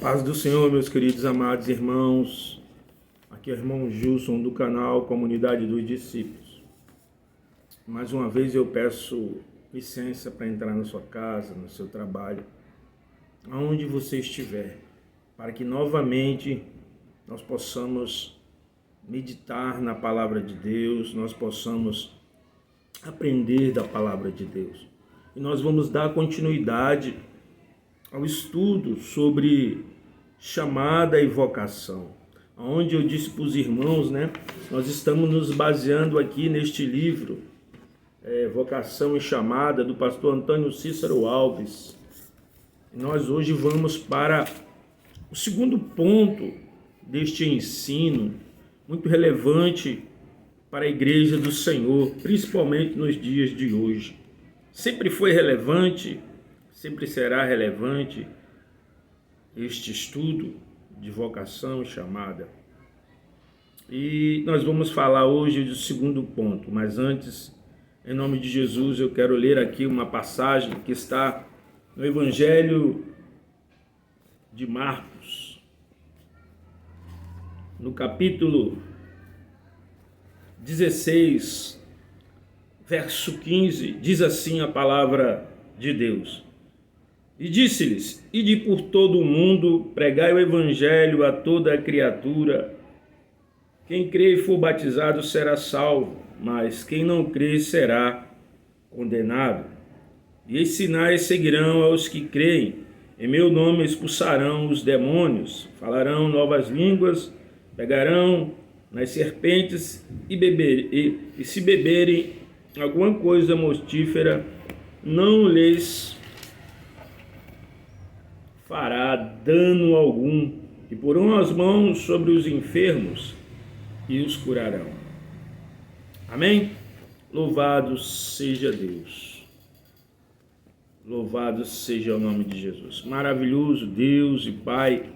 Paz do Senhor, meus queridos amados irmãos. Aqui é o irmão Gilson do canal Comunidade dos Discípulos. Mais uma vez eu peço licença para entrar na sua casa, no seu trabalho, aonde você estiver, para que novamente nós possamos meditar na palavra de Deus, nós possamos aprender da palavra de Deus. E nós vamos dar continuidade ao estudo sobre chamada e vocação, onde eu disse para os irmãos, nós estamos nos baseando aqui neste livro, Vocação e Chamada, do pastor Antônio Cícero Alves. Nós hoje vamos para o segundo ponto deste ensino, muito relevante para a igreja do Senhor, principalmente nos dias de hoje. Sempre foi relevante, sempre será relevante este estudo de vocação e chamada. E nós vamos falar hoje do segundo ponto, mas antes, em nome de Jesus, eu quero ler aqui uma passagem que está no Evangelho de Marcos, no capítulo 16, verso 15, diz assim a palavra de Deus. E disse-lhes: ide por todo o mundo, pregai o evangelho a toda a criatura. Quem crê e for batizado será salvo, mas quem não crê será condenado. E esses sinais seguirão aos que creem. Em meu nome expulsarão os demônios, falarão novas línguas, pegarão nas serpentes e se beberem alguma coisa mortífera, não lhes fará dano algum, e porão as mãos sobre os enfermos e os curarão. Amém? Louvado seja Deus. Louvado seja o nome de Jesus. Maravilhoso Deus e Pai.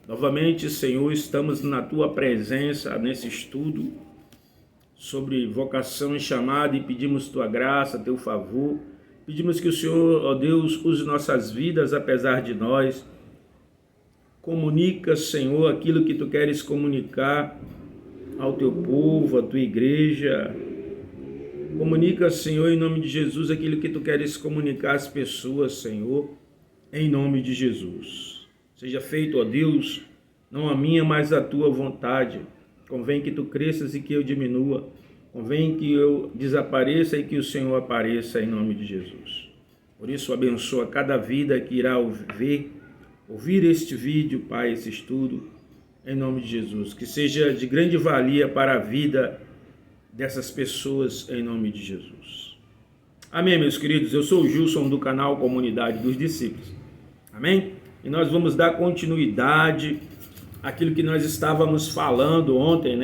Novamente, Senhor, estamos na Tua presença nesse estudo sobre vocação e chamada e pedimos Tua graça, Teu favor. Pedimos que o Senhor, ó Deus, use nossas vidas apesar de nós. Comunica, Senhor, aquilo que Tu queres comunicar ao Teu povo, à Tua igreja. Comunica, Senhor, em nome de Jesus, aquilo que Tu queres comunicar às pessoas, Senhor, em nome de Jesus. Seja feito, ó Deus, não a minha, mas a Tua vontade. Convém que Tu cresças e que eu diminua. Convém que eu desapareça e que o Senhor apareça em nome de Jesus. Por isso, abençoa cada vida que irá ouvir este vídeo, Pai, esse estudo, em nome de Jesus. Que seja de grande valia para a vida dessas pessoas, em nome de Jesus. Amém, meus queridos? Eu sou o Gilson do canal Comunidade dos Discípulos. Amém? E nós vamos dar continuidade àquilo que nós estávamos falando ontem,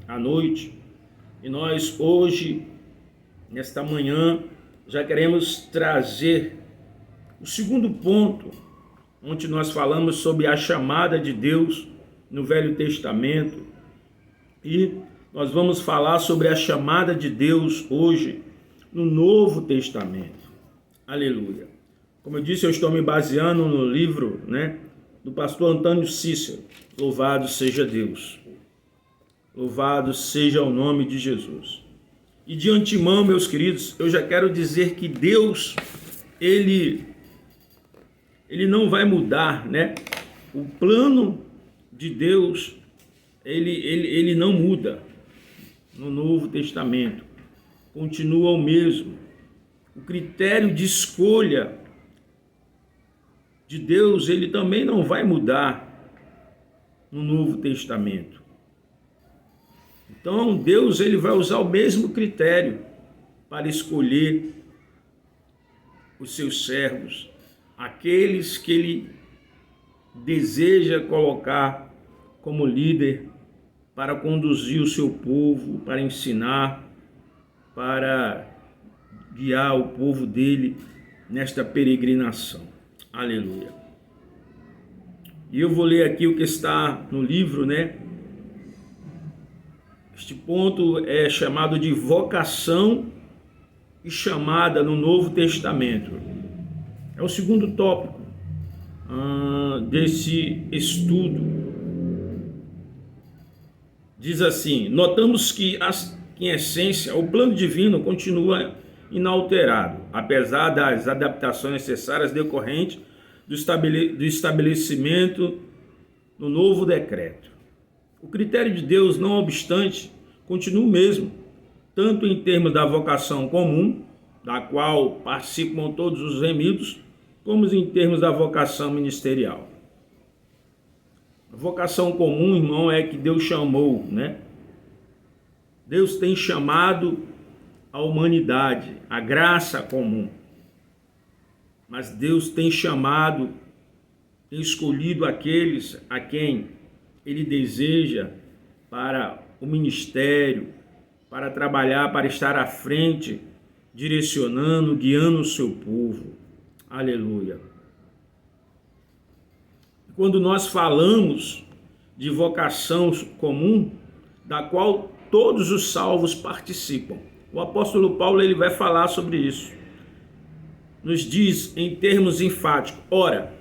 à noite. E nós hoje, nesta manhã, já queremos trazer o segundo ponto, onde nós falamos sobre a chamada de Deus no Velho Testamento. E nós vamos falar sobre a chamada de Deus hoje no Novo Testamento. Aleluia. Como eu disse, eu estou me baseando no livro, do pastor Antônio Cícero. Louvado seja Deus. Louvado seja o nome de Jesus. E de antemão, meus queridos, eu já quero dizer que Deus, Ele não vai mudar, O plano de Deus, ele não muda no Novo Testamento. Continua o mesmo. O critério de escolha de Deus, ele também não vai mudar no Novo Testamento. Então, Deus ele vai usar o mesmo critério para escolher os seus servos, aqueles que Ele deseja colocar como líder para conduzir o seu povo, para ensinar, para guiar o povo dele nesta peregrinação. Aleluia. E eu vou ler aqui o que está no livro, Este ponto é chamado de vocação e chamada no Novo Testamento. É o segundo tópico. desse estudo. Diz assim: notamos que, em essência, o plano divino continua inalterado, apesar das adaptações necessárias decorrentes do estabelecimento do novo decreto. O critério de Deus, não obstante, continua o mesmo, tanto em termos da vocação comum, da qual participam todos os remidos, como em termos da vocação ministerial. A vocação comum, irmão, é que Deus chamou, né? Deus tem chamado a humanidade, a graça comum. Mas Deus tem chamado, tem escolhido aqueles a quem Ele deseja para o ministério, para trabalhar, para estar à frente, direcionando, guiando o seu povo. Aleluia. Quando nós falamos de vocação comum, da qual todos os salvos participam, o apóstolo Paulo ele vai falar sobre isso. Nos diz em termos enfáticos: ora,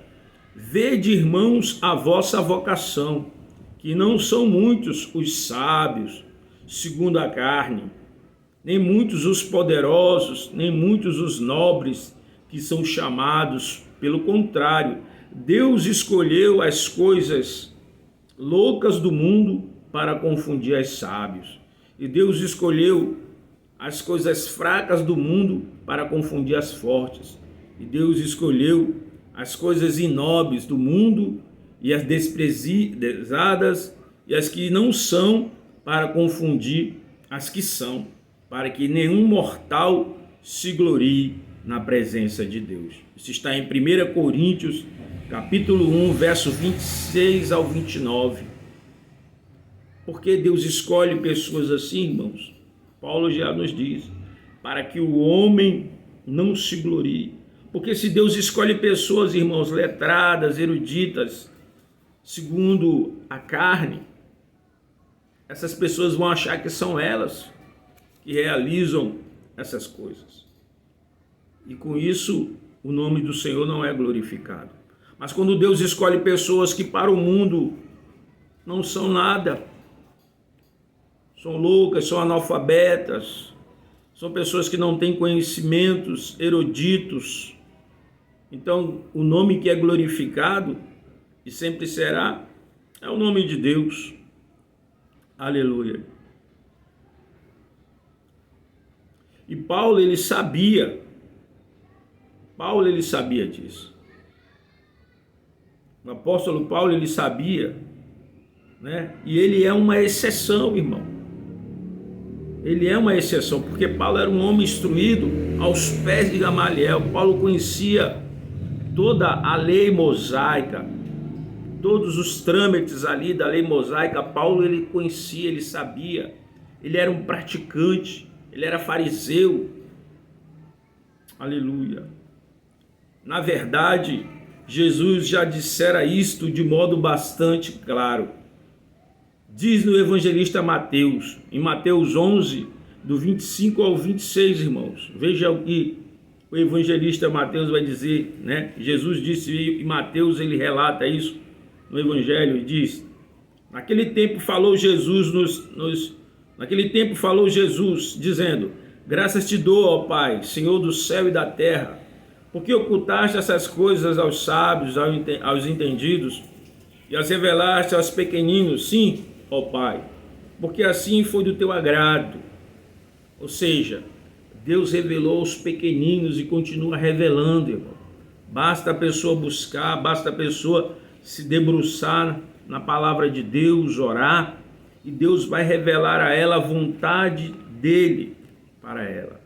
vede, irmãos, a vossa vocação, que não são muitos os sábios, segundo a carne, nem muitos os poderosos, nem muitos os nobres que são chamados. Pelo contrário, Deus escolheu as coisas loucas do mundo para confundir as sábios. E Deus escolheu as coisas fracas do mundo para confundir as fortes. E Deus escolheu as coisas inóbeis do mundo e as desprezadas e as que não são para confundir as que são, para que nenhum mortal se glorie na presença de Deus. Isso está em 1 Coríntios, capítulo 1, verso 26 ao 29. Por que Deus escolhe pessoas assim, irmãos? Paulo já nos diz: para que o homem não se glorie. Porque se Deus escolhe pessoas, irmãos, letradas, eruditas, segundo a carne, essas pessoas vão achar que são elas que realizam essas coisas. E com isso, o nome do Senhor não é glorificado. Mas quando Deus escolhe pessoas que para o mundo não são nada, são loucas, são analfabetas, são pessoas que não têm conhecimentos eruditos, então o nome que é glorificado e sempre será é o nome de Deus. Aleluia. E Paulo ele sabia disso. O apóstolo Paulo ele sabia, né? E ele é uma exceção, irmão. Ele é uma exceção, porque Paulo era um homem instruído aos pés de Gamaliel. Paulo conhecia toda a lei mosaica, todos os trâmites ali da lei mosaica. Paulo ele conhecia, ele sabia. Ele era um praticante, ele era fariseu. Aleluia. Na verdade, Jesus já dissera isto de modo bastante claro. Diz no evangelista Mateus, em Mateus 11, do 25 ao 26, irmãos. Veja o que o evangelista Mateus vai dizer, né? Jesus disse, e Mateus ele relata isso no evangelho, e diz: naquele tempo falou Jesus dizendo: graças te dou, ó Pai, Senhor do céu e da terra, porque ocultaste essas coisas aos sábios, aos entendidos, e as revelaste aos pequeninos. Sim, ó Pai, porque assim foi do teu agrado. Ou seja, Deus revelou aos pequeninos e continua revelando, irmão. Basta a pessoa buscar, basta a pessoa se debruçar na palavra de Deus, orar, e Deus vai revelar a ela a vontade dele para ela.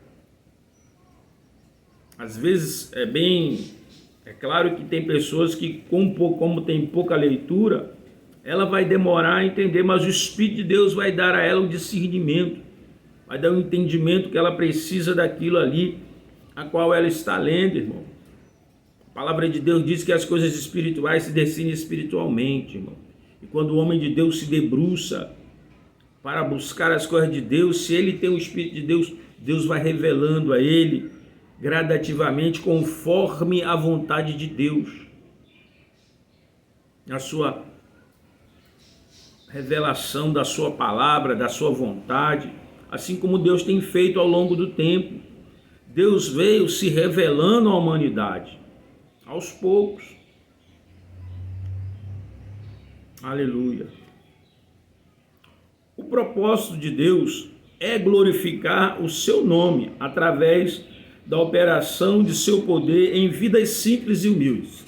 Às vezes é claro que tem pessoas que, como tem pouca leitura, ela vai demorar a entender, mas o Espírito de Deus vai dar a ela o discernimento, vai dar o entendimento que ela precisa daquilo ali, a qual ela está lendo, irmão. A palavra de Deus diz que as coisas espirituais se decidem espiritualmente, irmão. E quando o homem de Deus se debruça para buscar as coisas de Deus, se ele tem o Espírito de Deus, Deus vai revelando a ele gradativamente conforme a vontade de Deus. na sua revelação da sua palavra, da sua vontade, assim como Deus tem feito ao longo do tempo. Deus veio se revelando à humanidade, aos poucos. Aleluia. O propósito de Deus é glorificar o seu nome através da operação de seu poder em vidas simples e humildes,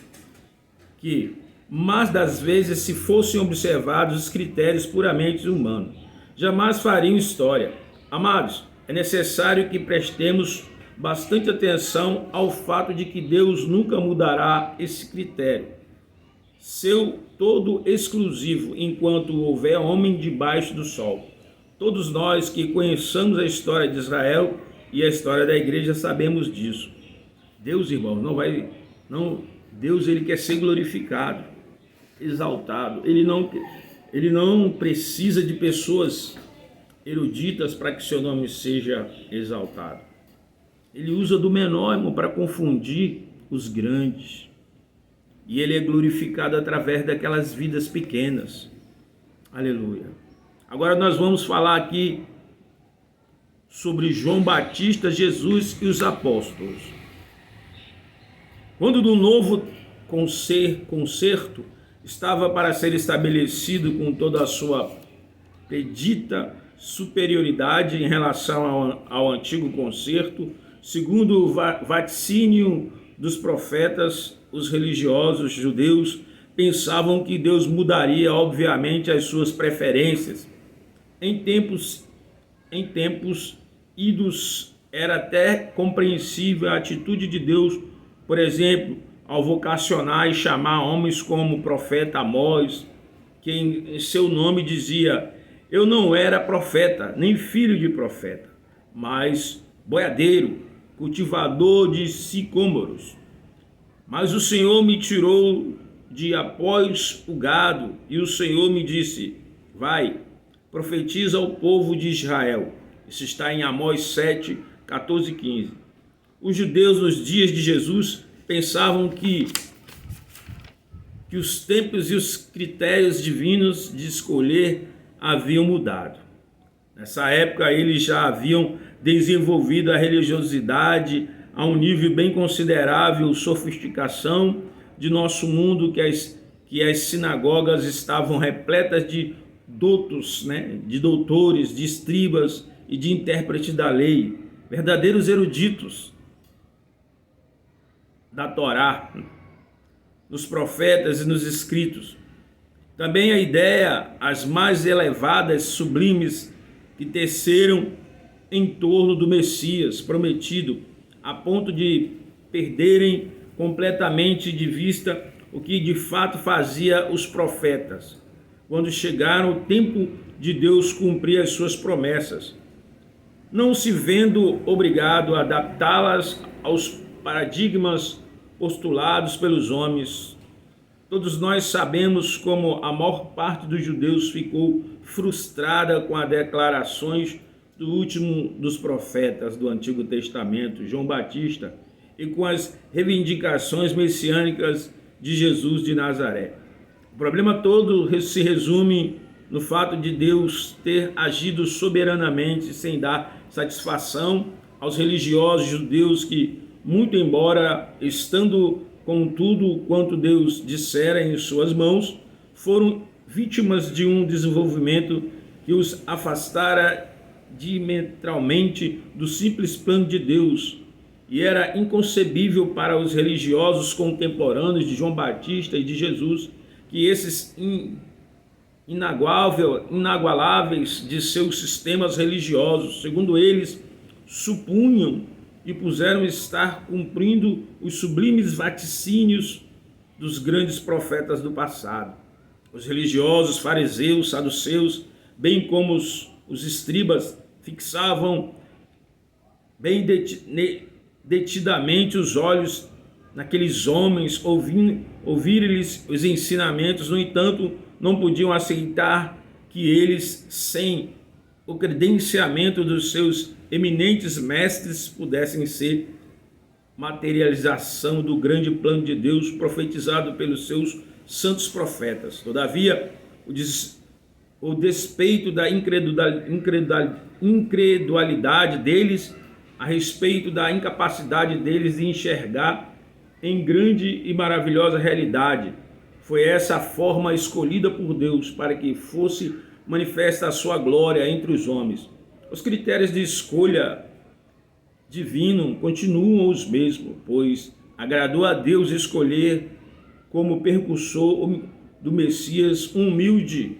que, mas das vezes, se fossem observados os critérios puramente humanos, jamais fariam história. Amados, é necessário que prestemos bastante atenção ao fato de que Deus nunca mudará esse critério, seu todo exclusivo, enquanto houver homem debaixo do sol. Todos nós que conheçamos a história de Israel e a história da igreja sabemos disso. Deus, irmãos, Deus, ele quer ser glorificado, exaltado. Ele não precisa de pessoas eruditas para que seu nome seja exaltado. Ele usa do menor, irmão, para confundir os grandes. E ele é glorificado através daquelas vidas pequenas. Aleluia. Agora nós vamos falar aqui sobre João Batista, Jesus e os apóstolos. Quando do novo concerto estava para ser estabelecido com toda a sua predita superioridade em relação ao antigo concerto, segundo o vaticínio dos profetas, os religiosos judeus pensavam que Deus mudaria, obviamente, as suas preferências. Em tempos idos era até compreensível a atitude de Deus, por exemplo, ao vocacionar e chamar homens como o profeta Amós, que em seu nome dizia: eu não era profeta, nem filho de profeta, mas boiadeiro, cultivador de sicômoros. Mas o Senhor me tirou de após o gado, e o Senhor me disse: vai, profetiza ao povo de Israel. Isso está em Amós 7, 14 e 15. Os judeus nos dias de Jesus pensavam que os tempos e os critérios divinos de escolher haviam mudado. Nessa época eles já haviam desenvolvido a religiosidade a um nível bem considerável, sofisticação de nosso mundo, que as sinagogas estavam repletas de doutos, de doutores, de escribas e de intérpretes da lei, verdadeiros eruditos da Torá, nos profetas e nos escritos. Também a ideia, as mais elevadas, sublimes, que teceram em torno do Messias prometido, a ponto de perderem completamente de vista o que de fato fazia os profetas, quando chegaram o tempo de Deus cumprir as suas promessas, não se vendo obrigado a adaptá-las aos paradigmas postulados pelos homens. Todos nós sabemos como a maior parte dos judeus ficou frustrada com as declarações do último dos profetas do Antigo Testamento, João Batista, e com as reivindicações messiânicas de Jesus de Nazaré. O problema todo se resume no fato de Deus ter agido soberanamente sem dar satisfação aos religiosos judeus que, muito embora estando com tudo quanto Deus dissera em suas mãos, foram vítimas de um desenvolvimento que os afastara diametralmente do simples plano de Deus, e era inconcebível para os religiosos contemporâneos de João Batista e de Jesus que esses inagualáveis de seus sistemas religiosos, segundo eles supunham e puseram estar cumprindo os sublimes vaticínios dos grandes profetas do passado. Os religiosos, fariseus, saduceus, bem como os escribas, fixavam bem detidamente os olhos naqueles homens, ouvir-lhes os ensinamentos. No entanto, não podiam aceitar que eles, sem o credenciamento dos seus eminentes mestres, pudessem ser materialização do grande plano de Deus profetizado pelos seus santos profetas. Todavia, o despeito da incredulidade deles a respeito da incapacidade deles de enxergar em grande e maravilhosa realidade, foi essa a forma escolhida por Deus para que fosse manifesta a sua glória entre os homens. Os critérios de escolha divino continuam os mesmos, pois agradou a Deus escolher como percussor do Messias uma humilde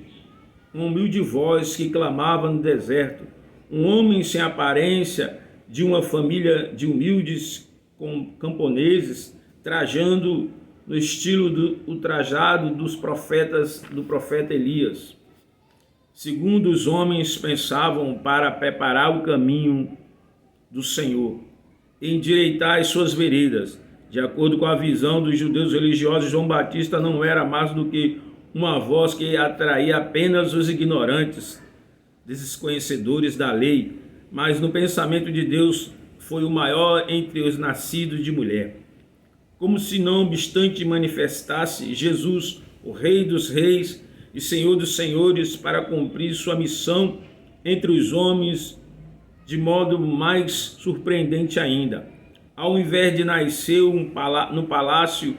voz que clamava no deserto, um homem sem aparência de uma família de humildes camponeses, trajando no estilo do trajado do profeta Elias. Segundo os homens pensavam, para preparar o caminho do Senhor, endireitar as suas veredas. De acordo com a visão dos judeus religiosos, João Batista não era mais do que uma voz que atraía apenas os ignorantes, desconhecedores da lei, mas no pensamento de Deus foi o maior entre os nascidos de mulher. Como se não obstante manifestasse Jesus, o Rei dos Reis e Senhor dos Senhores, para cumprir sua missão entre os homens de modo mais surpreendente ainda. Ao invés de nascer no palácio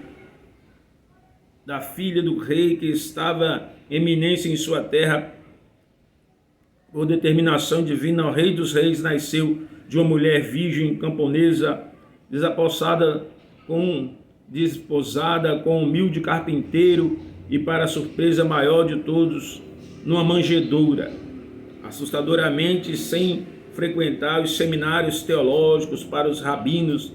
da filha do rei que estava em eminência em sua terra, por determinação divina, o Rei dos Reis nasceu de uma mulher virgem camponesa, desposada com um humilde carpinteiro e, para a surpresa maior de todos, numa manjedoura. Assustadoramente, sem frequentar os seminários teológicos para os rabinos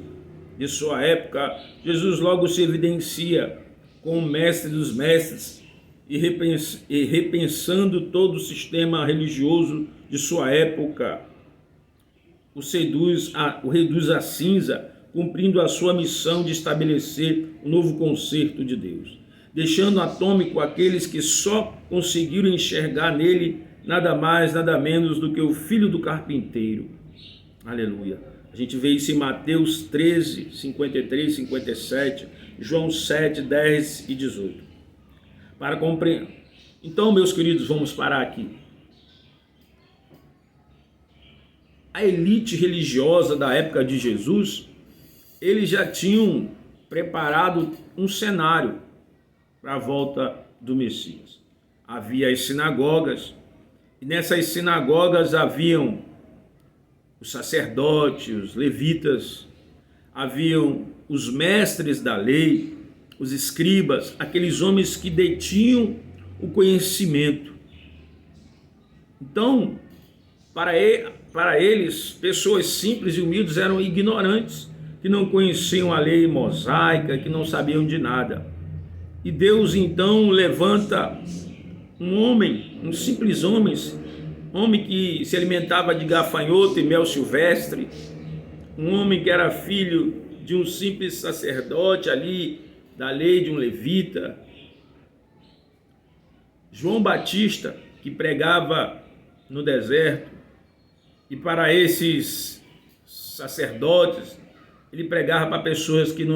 de sua época, Jesus logo se evidencia como mestre dos mestres e repensando todo o sistema religioso de sua época, o reduz à cinza, cumprindo a sua missão de estabelecer um novo concerto de Deus, deixando atômico aqueles que só conseguiram enxergar nele nada mais, nada menos do que o filho do carpinteiro. Aleluia. A gente vê isso em Mateus 13, 53, 57, João 7, 10 e 18. Para compreender. Então, meus queridos, vamos parar aqui. A elite religiosa da época de Jesus, eles já tinham preparado um cenário para a volta do Messias. Havia as sinagogas, e nessas sinagogas haviam os sacerdotes, os levitas, haviam os mestres da lei, os escribas, aqueles homens que detinham o conhecimento. Então, para eles, pessoas simples e humildes eram ignorantes, que não conheciam a lei mosaica, que não sabiam de nada. E Deus então levanta um homem, um simples homem que se alimentava de gafanhoto e mel silvestre, um homem que era filho de um simples sacerdote ali, da lei de um levita. João Batista, que pregava no deserto, e para esses sacerdotes, ele pregava para pessoas que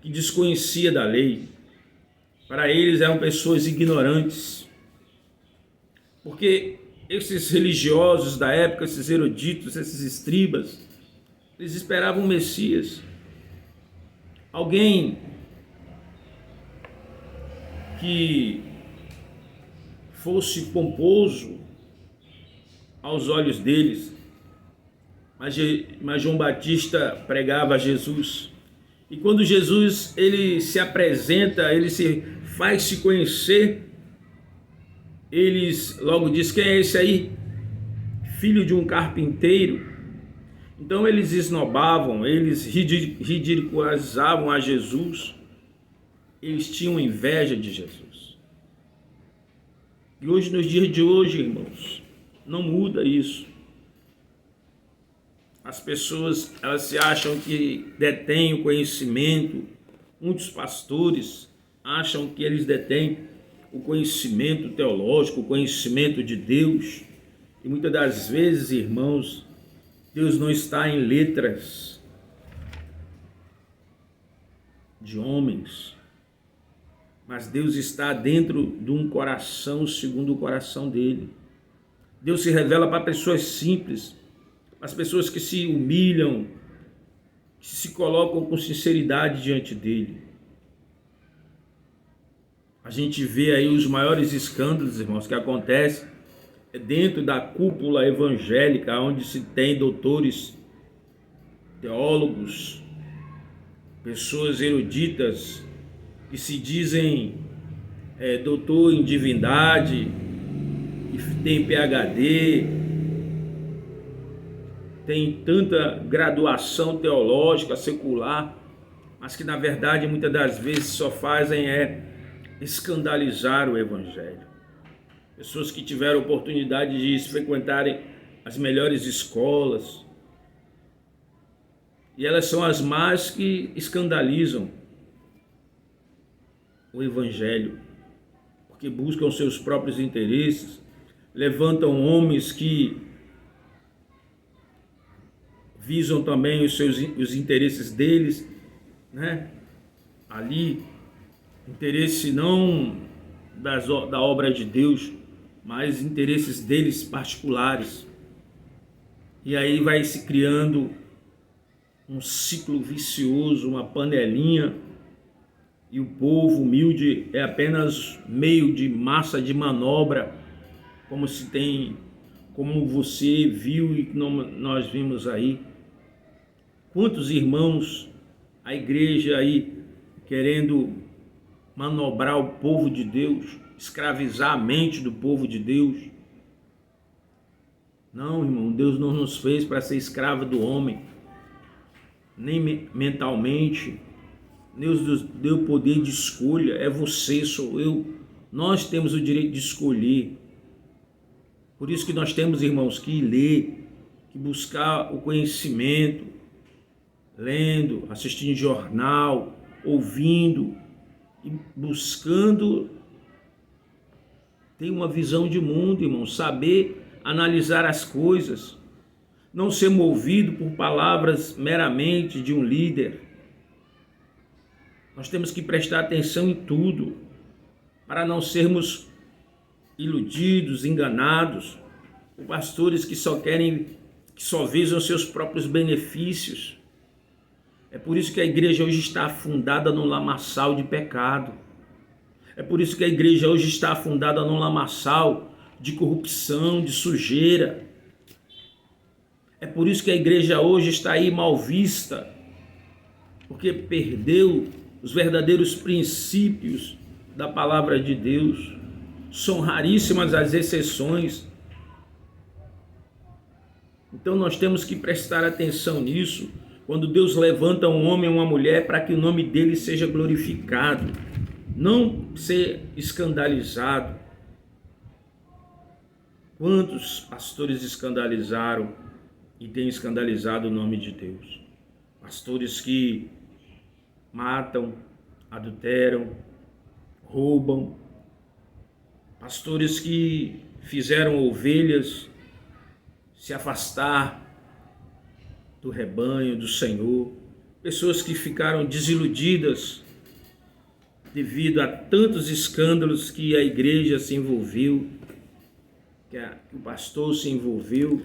desconheciam da lei. Para eles eram pessoas ignorantes, porque esses religiosos da época, esses eruditos, esses escribas, eles esperavam o Messias, alguém que fosse pomposo aos olhos deles, mas João Batista pregava Jesus. E quando Jesus ele se apresenta, ele se faz se conhecer, eles logo diz: quem é esse aí? Filho de um carpinteiro. Então eles esnobavam, eles ridicularizavam a Jesus, eles tinham inveja de Jesus. E hoje, nos dias de hoje, irmãos, não muda isso. As pessoas, elas se acham que detêm o conhecimento. Muitos pastores acham que eles detêm o conhecimento teológico, o conhecimento de Deus. E muitas das vezes, irmãos, Deus não está em letras de homens. mas Deus está dentro de um coração segundo o coração dele. Deus se revela para pessoas simples, as pessoas que se humilham, que se colocam com sinceridade diante dele. A gente vê aí os maiores escândalos, irmãos, que acontecem dentro da cúpula evangélica, onde se tem doutores, teólogos, pessoas eruditas que se dizem doutor em divindade, que tem PhD, tem tanta graduação teológica, secular, mas que na verdade muitas das vezes só fazem escandalizar o evangelho. Pessoas que tiveram oportunidade de frequentarem as melhores escolas, e elas são as más que escandalizam o evangelho, porque buscam seus próprios interesses, levantam homens que visam também os interesses deles, né? Ali, interesse não da obra de Deus, mas interesses deles particulares. E aí vai se criando um ciclo vicioso, uma panelinha, e o povo humilde é apenas meio de massa de manobra, como você viu e nós vimos aí. Quantos irmãos, a igreja aí querendo manobrar o povo de Deus, escravizar a mente do povo de Deus. Não, irmão, Deus não nos fez para ser escravo do homem, nem mentalmente. Deus nos deu poder de escolha, é você, sou eu. Nós temos o direito de escolher. Por isso que nós temos, irmãos, que ler, que buscar o conhecimento, lendo, assistindo jornal, ouvindo e buscando ter uma visão de mundo, irmão, saber analisar as coisas, não ser movido por palavras meramente de um líder. Nós temos que prestar atenção em tudo, para não sermos iludidos, enganados, por pastores que só visam seus próprios benefícios. É por isso que a igreja hoje está afundada num lamaçal de pecado. É por isso que a igreja hoje está afundada num lamaçal de corrupção, de sujeira. É por isso que a igreja hoje está aí mal vista, porque perdeu os verdadeiros princípios da palavra de Deus. São raríssimas as exceções. Então nós temos que prestar atenção nisso, quando Deus levanta um homem ou uma mulher para que o nome dele seja glorificado, não ser escandalizado. Quantos pastores escandalizaram e têm escandalizado o nome de Deus? Pastores que matam, adulteram, roubam, pastores que fizeram ovelhas se afastar do rebanho do Senhor, pessoas que ficaram desiludidas devido a tantos escândalos que a igreja se envolveu, que o pastor se envolveu.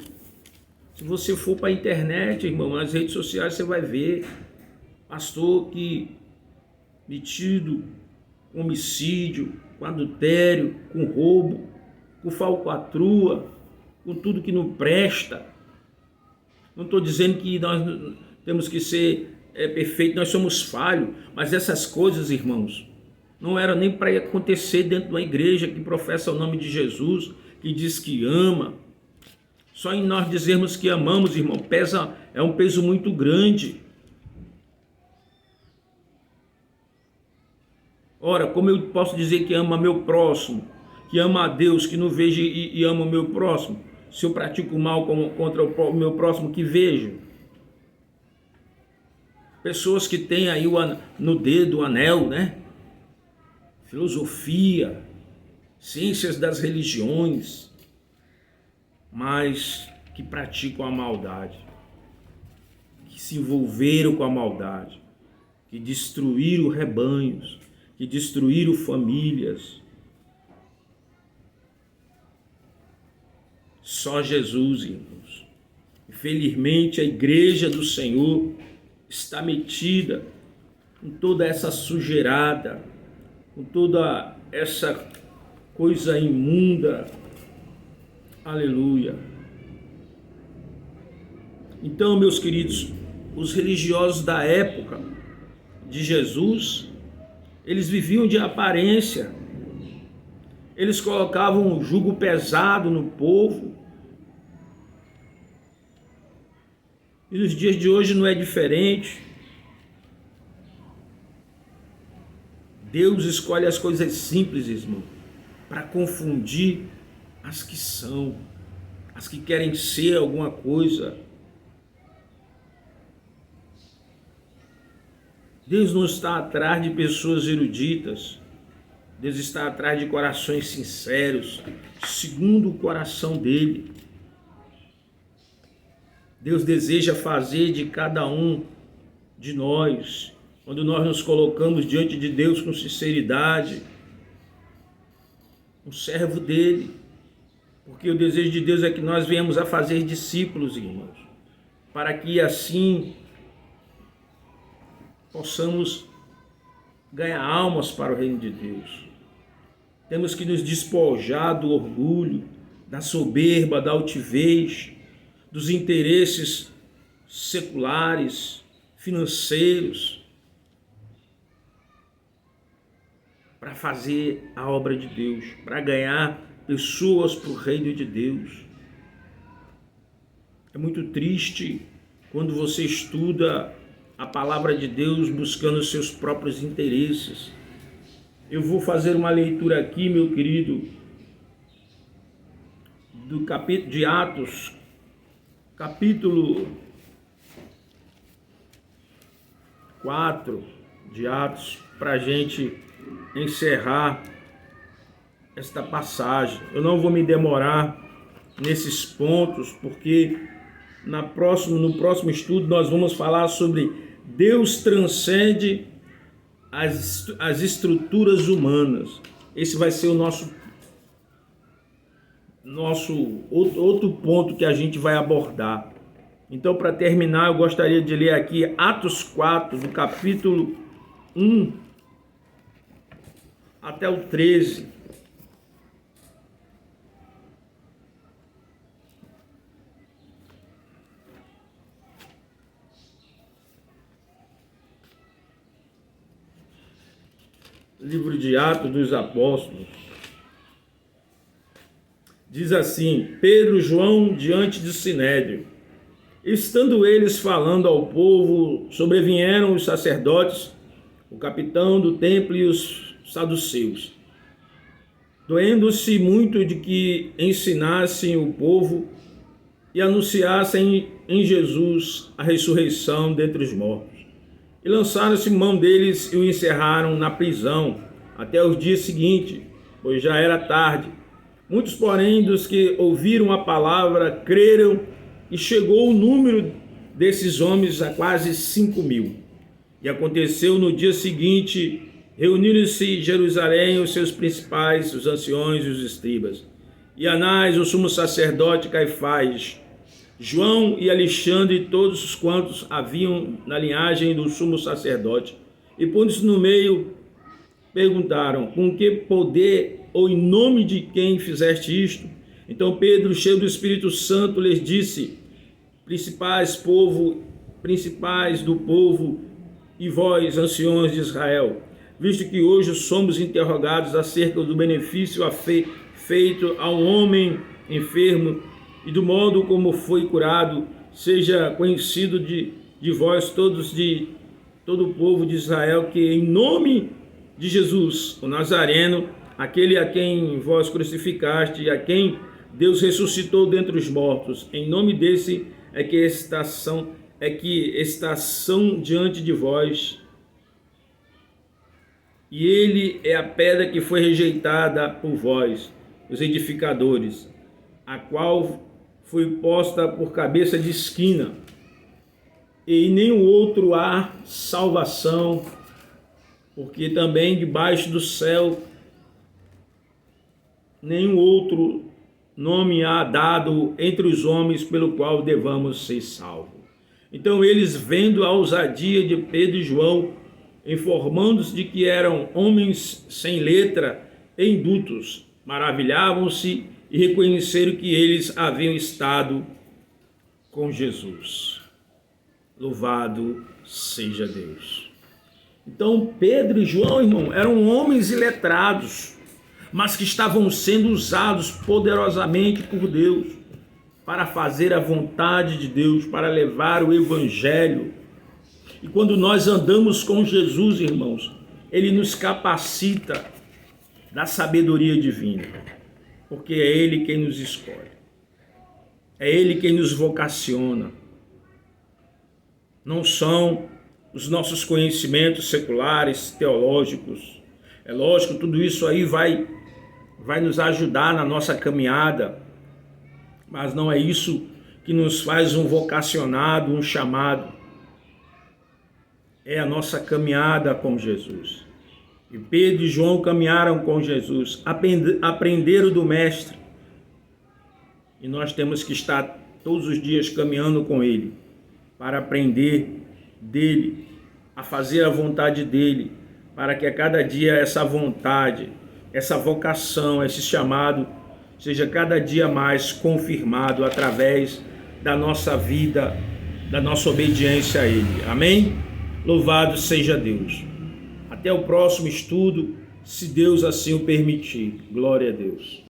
Se você for para a internet, irmão, nas redes sociais, você vai ver pastor que metido com homicídio, com adultério, com roubo, com falcatrua, com tudo que não presta. Não estou dizendo que nós temos que ser perfeitos, nós somos falhos, mas essas coisas, irmãos, não era nem para acontecer dentro de uma igreja que professa o nome de Jesus, que diz que ama. Só em nós dizermos que amamos, irmão, é um peso muito grande. Ora, como eu posso dizer que ama meu próximo, que ama a Deus, que não vejo e ama o meu próximo, se eu pratico mal contra o meu próximo que vejo? Pessoas que têm aí no dedo o anel, né? Filosofia, ciências das religiões, mas que praticam a maldade, que se envolveram com a maldade, que destruíram rebanhos, que destruíram famílias. Só Jesus, irmãos. Infelizmente, a igreja do Senhor está metida com toda essa sujeirada, com toda essa coisa imunda. Aleluia. Então, meus queridos, os religiosos da época de Jesus, eles viviam de aparência. Eles colocavam um jugo pesado no povo. E nos dias de hoje não é diferente. Deus escolhe as coisas simples, irmão, para confundir as que são, as que querem ser alguma coisa. Deus não está atrás de pessoas eruditas. Deus está atrás de corações sinceros, segundo o coração dele. Deus deseja fazer de cada um de nós, quando nós nos colocamos diante de Deus com sinceridade, um servo dele. Porque o desejo de Deus é que nós venhamos a fazer discípulos, irmãos, para que assim possamos ganhar almas para o reino de Deus. Temos que nos despojar do orgulho, da soberba, da altivez, dos interesses seculares, financeiros, para fazer a obra de Deus, para ganhar pessoas para o reino de Deus. É muito triste quando você estuda a palavra de Deus buscando os seus próprios interesses. Eu vou fazer uma leitura aqui, meu querido, do capítulo de Atos, capítulo 4 de Atos, para a gente encerrar esta passagem. Eu não vou me demorar nesses pontos, porque no próximo estudo nós vamos falar sobre Deus transcende as estruturas humanas. Esse vai ser o nosso outro ponto que a gente vai abordar. Então, para terminar, eu gostaria de ler aqui Atos 4, do capítulo 1 até o 13. Livro de Atos dos Apóstolos. Diz assim: Pedro e João diante do Sinédrio. Estando eles falando ao povo, sobrevieram os sacerdotes, o capitão do templo e os saduceus, doendo-se muito de que ensinassem o povo e anunciassem em Jesus a ressurreição dentre os mortos. E lançaram-se mão deles e o encerraram na prisão até o dia seguinte, pois já era tarde. Muitos, porém, dos que ouviram a palavra creram, e chegou o número desses homens a quase 5.000. E aconteceu no dia seguinte, reuniram-se em Jerusalém os seus principais, os anciões e os escribas, e Anás, o sumo sacerdote, Caifás, João e Alexandre e todos os quantos haviam na linhagem do sumo sacerdote. E pondo-se no meio, perguntaram: com que poder ou em nome de quem fizeste isto? Então Pedro, cheio do Espírito Santo, lhes disse: principais do povo, e vós, anciões de Israel, visto que hoje somos interrogados acerca do benefício feito a um homem enfermo e do modo como foi curado, seja conhecido de vós todos, de todo o povo de Israel, que em nome de Jesus, o Nazareno, aquele a quem vós crucificaste e a quem Deus ressuscitou dentre os mortos, em nome desse é que estação diante de vós, e ele é a pedra que foi rejeitada por vós, os edificadores, a qual foi posta por cabeça de esquina, e em nenhum outro há salvação, porque também debaixo do céu nenhum outro nome há dado entre os homens pelo qual devamos ser salvos. Então eles, vendo a ousadia de Pedro e João, informando-se de que eram homens sem letra e indutos, maravilhavam-se e reconheceram que eles haviam estado com Jesus. Louvado seja Deus. Então Pedro e João, irmão, eram homens iletrados, mas que estavam sendo usados poderosamente por Deus para fazer a vontade de Deus, para levar o evangelho. E quando nós andamos com Jesus, irmãos, ele nos capacita da sabedoria divina, porque é ele quem nos escolhe, é ele quem nos vocaciona. Não são os nossos conhecimentos seculares, teológicos. É lógico, tudo isso aí vai nos ajudar na nossa caminhada, mas não é isso que nos faz um vocacionado, um chamado. É a nossa caminhada com Jesus. E Pedro e João caminharam com Jesus, aprenderam do Mestre. E nós temos que estar todos os dias caminhando com Ele, para aprender dele, a fazer a vontade dele, para que a cada dia essa vontade, essa vocação, esse chamado, seja cada dia mais confirmado através da nossa vida, da nossa obediência a Ele. Amém? Louvado seja Deus. Até o próximo estudo, se Deus assim o permitir. Glória a Deus.